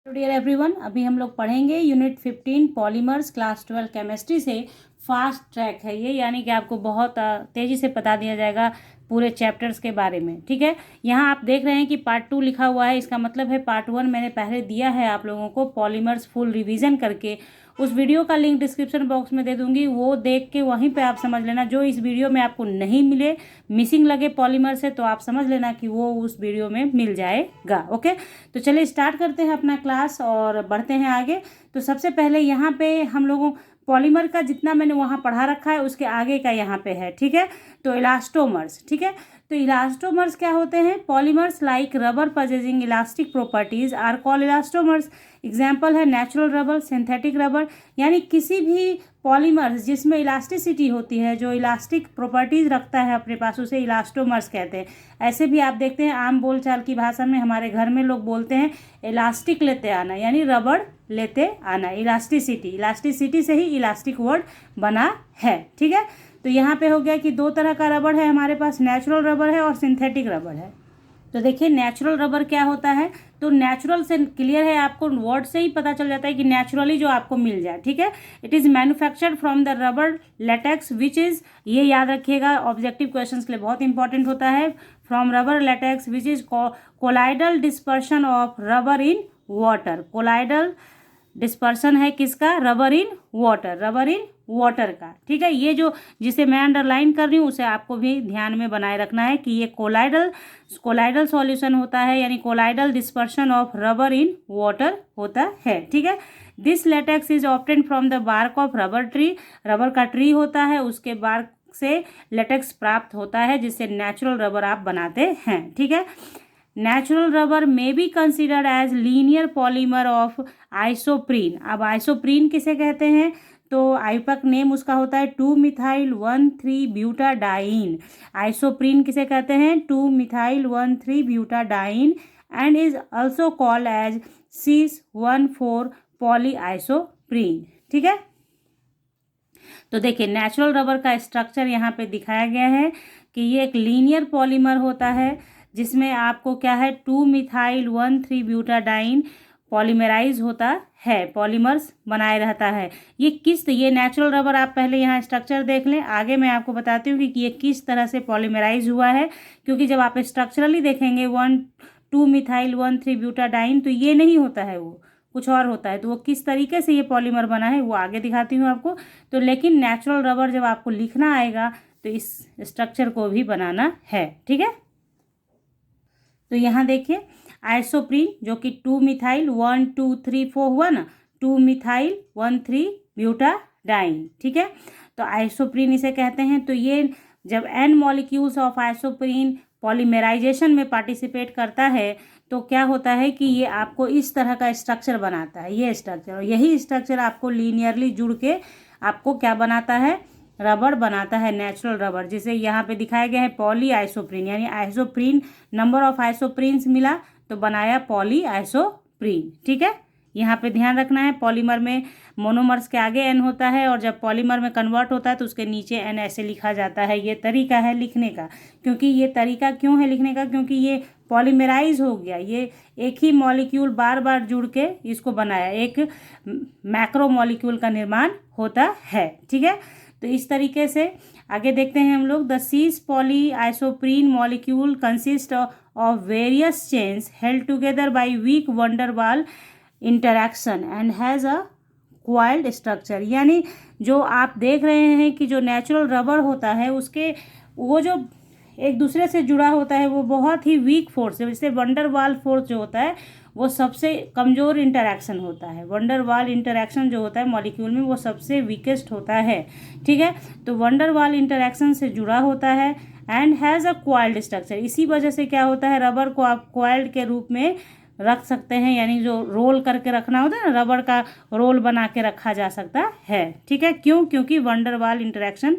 Dear everyone, अभी हम लोग पढ़ेंगे यूनिट 15 पॉलीमर्स क्लास 12 केमिस्ट्री से। फास्ट ट्रैक है ये, यानी कि आपको बहुत तेज़ी से बता दिया जाएगा पूरे चैप्टर्स के बारे में। ठीक है, यहाँ आप देख रहे हैं कि पार्ट 2 लिखा हुआ है, इसका मतलब है पार्ट 1 मैंने पहले दिया है आप लोगों को पॉलीमर्स फुल रिवीजन करके। उस वीडियो का लिंक डिस्क्रिप्शन बॉक्स में दे दूंगी, वो देख के वहीं पे आप समझ लेना। जो इस वीडियो में आपको नहीं मिले, मिसिंग लगे पॉलीमर से, तो आप समझ लेना कि वो उस वीडियो में मिल जाएगा। ओके, तो चलिए स्टार्ट करते हैं अपना क्लास और बढ़ते हैं आगे। तो सबसे पहले यहाँ पे हम लोगों पॉलीमर का जितना मैंने वहाँ पढ़ा रखा है उसके आगे का यहाँ पे है। ठीक है, तो इलास्टोमर्स। ठीक है, तो इलास्टोमर्स क्या होते हैं? Polymers like rubber possessing elastic properties are called elastomers. Example है नेचुरल रबर, सिंथेटिक रबर, यानी किसी भी पॉलीमर्स जिसमें इलास्टिसिटी होती है, जो इलास्टिक प्रॉपर्टीज रखता है अपने पास, उसे इलास्टोमर्स कहते हैं। ऐसे भी आप देखते हैं आम बोलचाल की भाषा में हमारे घर में लोग बोलते हैं इलास्टिक लेते आना, यानी रबड़ लेते आना। इलास्टिसिटी से ही इलास्टिक वर्ड बना है। ठीक है, तो यहाँ पे हो गया कि दो तरह का रबड़ है हमारे पास, नेचुरल रबड़ है और सिंथेटिक रबड़ है। तो देखिए नेचुरल रबर क्या होता है, तो नेचुरल से क्लियर है, आपको वर्ड से ही पता चल जाता है कि नेचुरली जो आपको मिल जाए। ठीक है, it is manufactured from the rubber latex which is, ये याद रखिएगा ऑब्जेक्टिव क्वेश्चंस के लिए बहुत इंपॉर्टेंट होता है, from rubber latex which is colloidal dispersion of rubber in water. Colloidal dispersion है किसका? रबर इन वाटर का। ठीक है, ये जो जिसे मैं अंडरलाइन कर रही हूँ उसे आपको भी ध्यान में बनाए रखना है कि ये कोलाइडल सॉल्यूशन होता है, यानी colloidal dispersion of rubber in water होता है। ठीक है, this latex is obtain from the bark of rubber tree. Rubber का ट्री होता है, उसके बार्क से लेटेक्स प्राप्त होता है, जिससे नेचुरल रबर आप बनाते हैं। ठीक है, नेचुरल रबर में be considered as linear polymer of isoprene. अब आइसोप्रीन किसे कहते हैं? तो आईपक नेम उसका होता है 2-methyl-1,3-ब्यूटाडाइन। आइसोप्रीन किसे कहते हैं? Two methyl one three butadiene and is also called as cis-1,4 polyisoprene. ठीक है, तो देखिए नेचुरल रबर का स्ट्रक्चर यहाँ पे दिखाया गया है कि ये एक लीनियर पॉलीमर होता है, जिसमें आपको क्या है 2-methyl-1,3-ब्यूटाडाइन पॉलीमराइज होता है, पॉलीमर्स बनाए रहता है। ये नेचुरल रबर आप पहले यहाँ स्ट्रक्चर देख लें, आगे मैं आपको बताती हूँ कि ये किस तरह से पॉलीमराइज हुआ है। क्योंकि जब आप स्ट्रक्चरली देखेंगे 2-methyl-1,3-ब्यूटाडाइन, तो ये नहीं होता है, वो कुछ और होता है। तो वो किस तरीके से ये पॉलीमर बना है वो आगे दिखाती हूँ आपको। तो लेकिन नेचुरल रबर जब आपको लिखना आएगा तो इस स्ट्रक्चर को भी बनाना है। ठीक है, तो यहाँ देखिए आइसोप्रीन जो कि 2-methyl-1,2,3,4 हुआ ना, 2-methyl-1,3-ब्यूटाडाइन। ठीक है, तो आइसोप्रीन इसे कहते हैं। तो ये जब n molecules of isoprene polymerization में पार्टिसिपेट करता है तो क्या होता है कि ये आपको इस तरह का स्ट्रक्चर बनाता है, ये स्ट्रक्चर। और यही स्ट्रक्चर आपको लीनियरली जुड़ के आपको क्या बनाता है? रबर बनाता है, नेचुरल रबर, जिसे यहाँ पे दिखाया गया है पॉली आइसोप्रीन, यानी आइसोप्रीन नंबर ऑफ आइसोप्रीन्स मिला तो बनाया पॉली आइसोप्रीन। ठीक है, यहाँ पे ध्यान रखना है पॉलीमर में मोनोमर्स के आगे n होता है, और जब पॉलीमर में कन्वर्ट होता है तो उसके नीचे n ऐसे लिखा जाता है। ये तरीका है लिखने का। क्योंकि ये तरीका क्यों है लिखने का? क्योंकि ये पॉलीमराइज हो गया, ये एक ही मॉलिक्यूल बार बार जुड़ के इसको बनाया, एक मैक्रो मॉलिक्यूल का निर्माण होता है। ठीक है, तो इस तरीके से आगे देखते हैं हम लोग। The cis poly isoprene molecule consist of various chains held together by weak van der Waals interaction and has a coiled structure. यानी जो आप देख रहे हैं कि जो नेचुरल रबर होता है उसके वो जो एक दूसरे से जुड़ा होता है वो बहुत ही वीक फोर्स है। जैसे वंडर वाल फोर्स जो होता है वो सबसे कमज़ोर इंटरैक्शन होता है। वंडर वाल इंटरैक्शन जो होता है मॉलिक्यूल में वो सबसे वीकेस्ट होता है। ठीक है, तो वंडर वाल इंटरैक्शन से जुड़ा होता है and has a coiled structure. इसी वजह से क्या होता है, रबर को आप क्वाइल्ड के रूप में रख सकते हैं, यानी जो रोल करके रखना होता है ना, रबर का रोल बना के रखा जा सकता है। ठीक है, क्यों? क्योंकि वंडर वाल इंटरैक्शन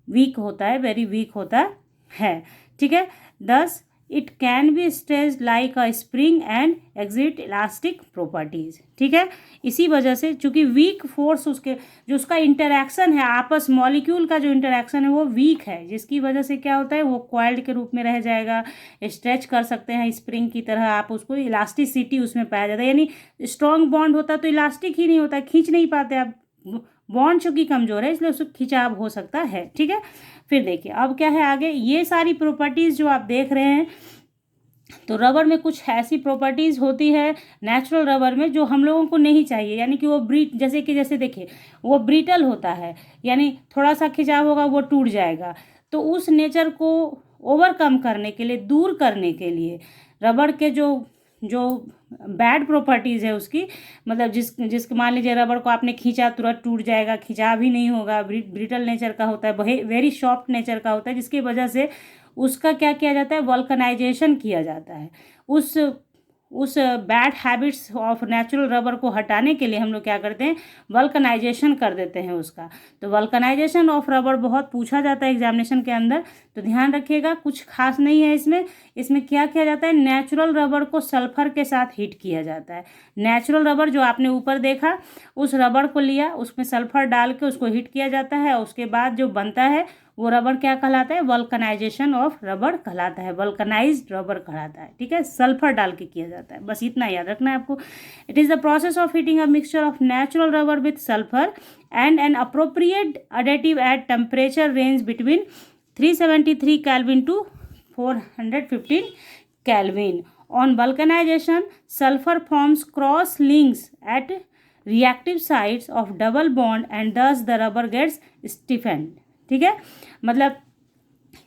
वीक होता है, वेरी वीक होता है। ठीक है, 10 it can be stretched like a spring and exit elastic properties. ठीक है, इसी वजह से चूंकि वीक फोर्स उसके जो उसका इंटरैक्शन है आपस मॉलिक्यूल का जो इंटरैक्शन है वो वीक है, जिसकी वजह से क्या होता है वो कॉइल्ड के रूप में रह जाएगा, स्ट्रेच कर सकते हैं स्प्रिंग की तरह आप उसको, इलास्टिसिटी उसमें पाया जाता है। यानी स्ट्रॉन्ग बॉन्ड होता तो इलास्टिक ही नहीं होता, खींच नहीं पाते आप, बॉन्ड चूंकि कमजोर है इसलिए उसको खिंचाव हो सकता है। ठीक है, फिर देखिए अब क्या है आगे, ये सारी प्रॉपर्टीज जो आप देख रहे हैं, तो रबर में कुछ ऐसी प्रॉपर्टीज होती है नेचुरल रबर में जो हम लोगों को नहीं चाहिए, यानी कि वो जैसे देखिए वो ब्रिटल होता है, यानी थोड़ा सा खिंचाव होगा वो टूट जाएगा। तो उस नेचर को ओवरकम करने के लिए, दूर करने के लिए रबर के जो बैड प्रॉपर्टीज़ है उसकी, मतलब जिसके मान लीजिए रबर को आपने खींचा तुरंत टूट जाएगा, खिंचाव ही नहीं होगा, ब्रिटल नेचर का होता है, वेरी सॉफ्ट नेचर का होता है, जिसकी वजह से उसका क्या किया जाता है, वल्कनाइजेशन किया जाता है। उस bad habits of natural rubber को हटाने के लिए हम लोग क्या करते हैं, वल्कनाइजेशन कर देते हैं उसका। तो वल्कनाइजेशन ऑफ रबर बहुत पूछा जाता है एग्जामिनेशन के अंदर, तो ध्यान रखिएगा, कुछ खास नहीं है इसमें क्या किया जाता है, नेचुरल रबर को सल्फर के साथ हीट किया जाता है। नेचुरल रबर जो आपने ऊपर देखा, उस रबर को लिया, उसमें सल्फर डाल के उसको हीट किया जाता है, उसके बाद जो बनता है वो रबर क्या कहलाता है, वल्कनाइजेशन ऑफ रबर कहलाता है, वल्कनाइज्ड रबर कहलाता है। ठीक है, सल्फर डाल के किया जाता है, बस इतना याद रखना है आपको। It is the process of heating a mixture of natural rubber with sulphur and an appropriate additive at temperature range between 373 Kelvin to 415 Kelvin. On vulcanization, sulfur forms cross links at reactive sides of double bond and thus the rubber gets stiffened. ठीक है, मतलब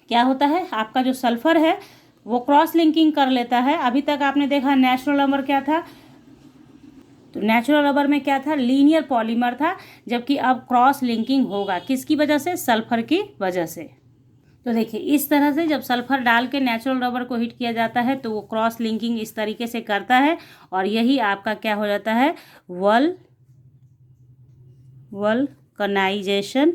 क्या होता है, आपका जो sulphur है वो क्रॉस लिंकिंग कर लेता है। अभी तक आपने देखा नेचुरल रबर क्या था, तो नेचुरल रबर में क्या था, लीनियर पॉलीमर था, जबकि अब क्रॉस लिंकिंग होगा, किसकी वजह से, सल्फर की वजह से। तो देखिए इस तरह से जब सल्फर डाल के नेचुरल रबर को हीट किया जाता है तो वो क्रॉस लिंकिंग इस तरीके से करता है, और यही आपका क्या हो जाता है, वल्कनाइजेशन,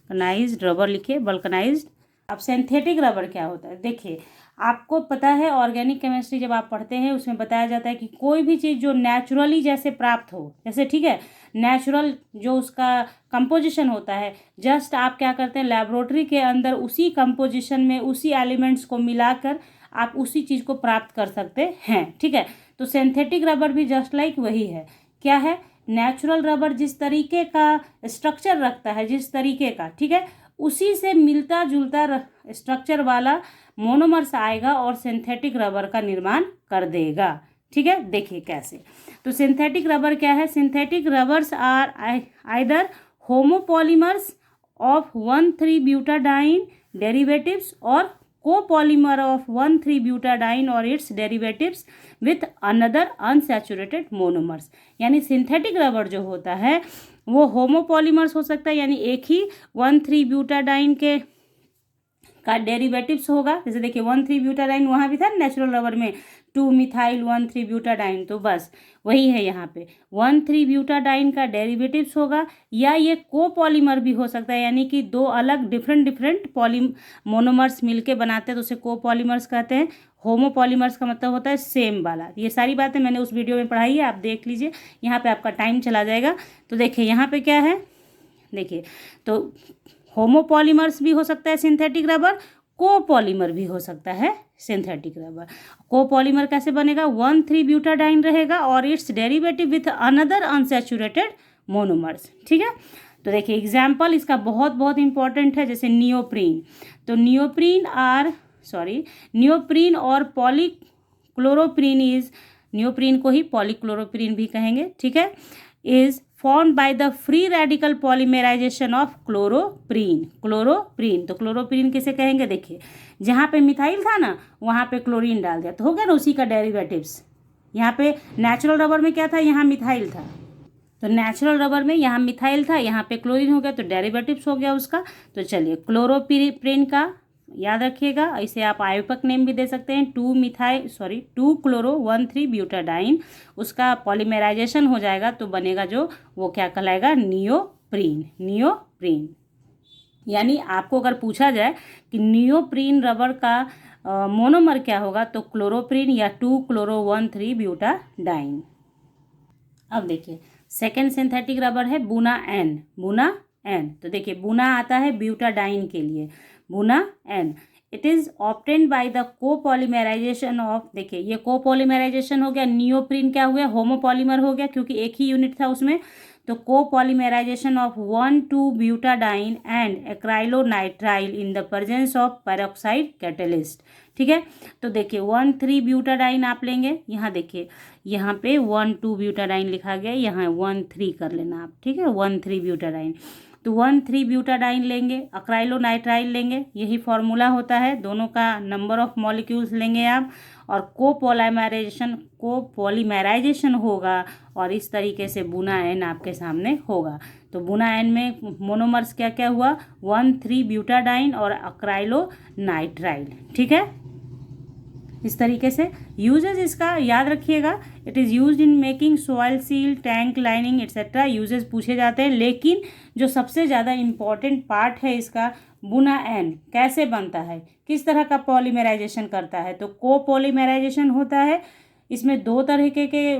वल्कनाइज्ड रबर लिखिए, वल्कनाइज्ड। अब सिंथेटिक रबर क्या होता है, देखिए आपको पता है ऑर्गेनिक केमिस्ट्री जब आप पढ़ते हैं उसमें बताया जाता है कि कोई भी चीज़ जो नेचुरली जैसे प्राप्त हो, जैसे ठीक है नेचुरल जो उसका कंपोजिशन होता है, जस्ट आप क्या करते हैं लेबोरेटरी के अंदर उसी कंपोजिशन में उसी एलिमेंट्स को मिलाकर आप उसी चीज़ को प्राप्त कर सकते हैं। ठीक है, तो सिंथेटिक रबर भी जस्ट लाइक वही है, क्या है, नेचुरल रबर जिस तरीके का स्ट्रक्चर रखता है, जिस तरीके का, ठीक है, उसी से मिलता जुलता स्ट्रक्चर वाला मोनोमर्स आएगा और सिंथेटिक रबर का निर्माण कर देगा। ठीक है, देखिए कैसे, तो सिंथेटिक रबर क्या है, synthetic rubbers are either homopolymers of 1,3-butadiene derivatives और कोपॉलीमर ऑफ 1,3-butadiene और its derivatives with another unsaturated monomers. यानी सिंथेटिक रबर जो होता है वो होमोपॉलीमर्स हो सकता है, यानी एक ही 1,3-butadiene का डेरिवेटिव्स होगा, जैसे देखिए 1,3-butadiene वहाँ भी था नेचुरल रबर में, 2-methyl 1,3-butadiene, तो बस वही है यहाँ पे 1,3-butadiene का डेरिवेटिव्स होगा, या ये कोपॉलीमर भी हो सकता है, यानी कि दो अलग डिफरेंट मोनोमर्स मिलके बनाते हैं तो उसे कोपॉलीमर्स कहते हैं। होमोपॉलीमर्स का मतलब होता है सेम वाला। ये सारी बातें मैंने उस वीडियो में पढ़ाई है, आप देख लीजिए, यहाँ पे आपका टाइम चला जाएगा। तो देखिए यहाँ पे क्या है, देखिए तो होमोपॉलीमर्स भी हो सकता है सिंथेटिक रबर, कोपॉलीमर भी हो सकता है सिंथेटिक रबर। कोपॉलीमर कैसे बनेगा, 1,3-butadiene रहेगा और it's derivative with another unsaturated monomers. ठीक है, तो देखिए एग्जाम्पल इसका बहुत बहुत इंपॉर्टेंट है, जैसे नियोप्रीन, तो नियोप्रीन और पॉलीक्लोरोप्रीन इज, नियोप्रीन को ही पॉलीक्लोरोप्रीन भी कहेंगे, ठीक है, is formed by the free radical polymerization of chloroprene. तो क्लोरोप्रीन किसे कहेंगे, देखिए जहाँ पे मिथाइल था ना वहाँ पे क्लोरीन डाल दिया तो हो गया ना उसी का डेरिवेटिव्स। यहाँ पे नेचुरल रबर में क्या था, यहाँ मिथाइल था, तो नेचुरल रबर में यहाँ मिथाइल था, यहाँ पे क्लोरीन हो गया तो डेरिवेटिव्स हो गया उसका। तो चलिए क्लोरोप्रीन का याद रखिएगा, इसे आप आयुपक नेम भी दे सकते हैं, 2-chloro-1,3-butadiene, उसका पॉलीमेराइजेशन हो जाएगा तो बनेगा जो वो क्या कहलाएगा, नियोप्रीन। यानी आपको अगर पूछा जाए कि नियोप्रीन रबर का मोनोमर क्या होगा, तो क्लोरोप्रीन या 2-chloro-1,3-ब्यूटाडाइन। अब देखिए सेकेंड सिंथेटिक रबर है बुना एन। बुना एन, तो देखिए बुना आता है ब्यूटाडाइन के लिए, Buna N. It is obtained by the copolymerization of, देखिए ये कोपॉलीमराइजेशन हो गया, नियोप्रीन क्या हो गया, होमोपॉलीमर हो गया क्योंकि एक ही यूनिट था उसमें, तो copolymerization of one two butadiene and acrylonitrile in the presence of peroxide catalyst. ठीक है, तो देखिए 1,3-ब्यूटाडाइन आप लेंगे, यहाँ देखिए यहाँ पे 1,2-ब्यूटाडाइन लिखा गया, यहाँ 1,3 कर लेना आप। ठीक है, 1,3-ब्यूटाडाइन, तो 1,3-ब्यूटाडाइन लेंगे, अक्राइलोनाइट्राइल लेंगे, यही फॉर्मूला होता है, दोनों का नंबर ऑफ मॉलिक्यूल्स लेंगे आप, और कोपॉलीमराइजेशन होगा और इस तरीके से बुना एन आपके सामने होगा। तो बुना एन में मोनोमर्स क्या क्या हुआ, 1,3-ब्यूटाडाइन और अक्राइलोनाइट्राइल। ठीक है, इस तरीके से। यूजेस इसका याद रखिएगा, it is used in making soil seal, tank lining etcetera, uses पूछे जाते हैं। लेकिन जो सबसे ज़्यादा इम्पॉर्टेंट पार्ट है इसका, बुना एन कैसे बनता है, किस तरह का पॉलीमराइजेशन करता है, तो कोपॉलीमराइजेशन होता है। इसमें दो तरह के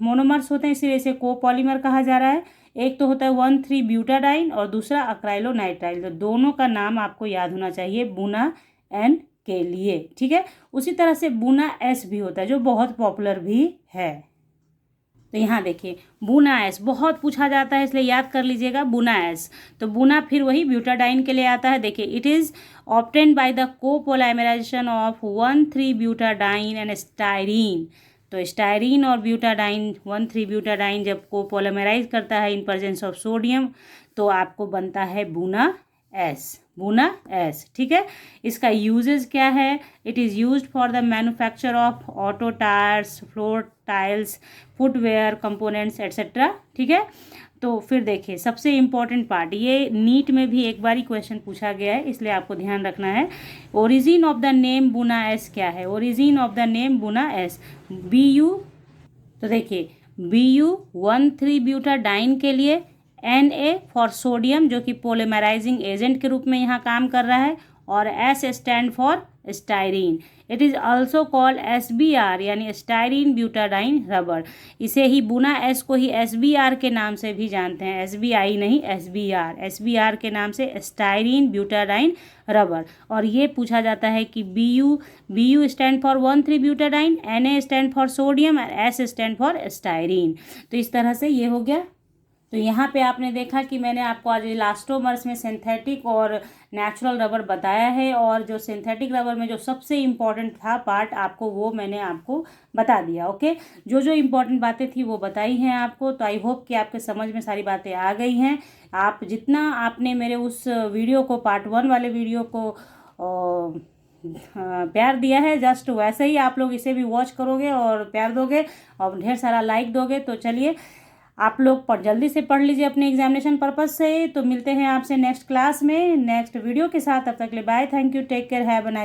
मोनोमर्स होते हैं, इसीलिए इसे कोपॉलीमर कहा जा रहा है। एक तो होता है 1,3-ब्यूटाडाइन और दूसरा अक्राइलोनाइट्राइल, तो दोनों का नाम आपको याद होना चाहिए बुना एन के लिए। ठीक है, उसी तरह से बुना एस भी होता है जो बहुत पॉपुलर भी है। तो यहाँ देखिए बुना एस बहुत पूछा जाता है, इसलिए याद कर लीजिएगा बुना एस। तो बुना फिर वही ब्यूटाडाइन के लिए आता है। देखिए it is obtained by the copolymerization of one three butadiene and styrene. तो स्टाइरीन और ब्यूटाडाइन, 1,3-ब्यूटाडाइन जब कोपोलाइमराइज करता है इन प्रेजेंस ऑफ सोडियम, तो आपको बनता है बुना एस, बुना एस। ठीक है, इसका यूजेस क्या है, it is used for the manufacture of auto tyres, floor tiles, footwear components etcetera. ठीक है, तो फिर देखिए सबसे इम्पॉर्टेंट पार्ट, ये नीट में भी एक बार ही क्वेश्चन पूछा गया है, इसलिए आपको ध्यान रखना है। ओरिजिन ऑफ द नेम बुना एस क्या है, ओरिजिन ऑफ द नेम बुना एस, BU। तो देखिए BU 1,3-ब्यूटाडाइन के लिए, Na फॉर सोडियम जो कि पोलीमराइजिंग एजेंट के रूप में यहाँ काम कर रहा है, और S stand for styrene. It is also called SBR यानी स्टाइरीन ब्यूटाडाइन रबर। इसे ही बुना एस को ही SBR के नाम से भी जानते हैं, SBI नहीं SBR के नाम से स्टाइरीन ब्यूटाडाइन रबर। और ये पूछा जाता है कि BU stand for one three butadiene, Na stand for sodium और S स्टैंड फॉर स्टाइरीन। तो इस तरह से ये हो गया। तो यहाँ पे आपने देखा कि मैंने आपको आज इलास्टोमर्स में सिंथेटिक और नेचुरल रबर बताया है, और जो सिंथेटिक रबर में जो सबसे इम्पॉर्टेंट था पार्ट आपको, वो मैंने आपको बता दिया। ओके, जो जो इम्पॉर्टेंट बातें थी वो बताई हैं आपको। तो आई होप कि आपके समझ में सारी बातें आ गई हैं। आप जितना आपने मेरे उस वीडियो को, पार्ट 1 वाले वीडियो को प्यार दिया है, जस्ट वैसे ही आप लोग इसे भी वॉच करोगे और प्यार दोगे और ढेर सारा लाइक दोगे। तो चलिए आप लोग जल्दी से पढ़ लीजिए अपने एग्जामिनेशन पर्पज़ से। तो मिलते हैं आपसे नेक्स्ट क्लास में नेक्स्ट वीडियो के साथ, तब तक के लिए bye, thank you, take care, have a nice.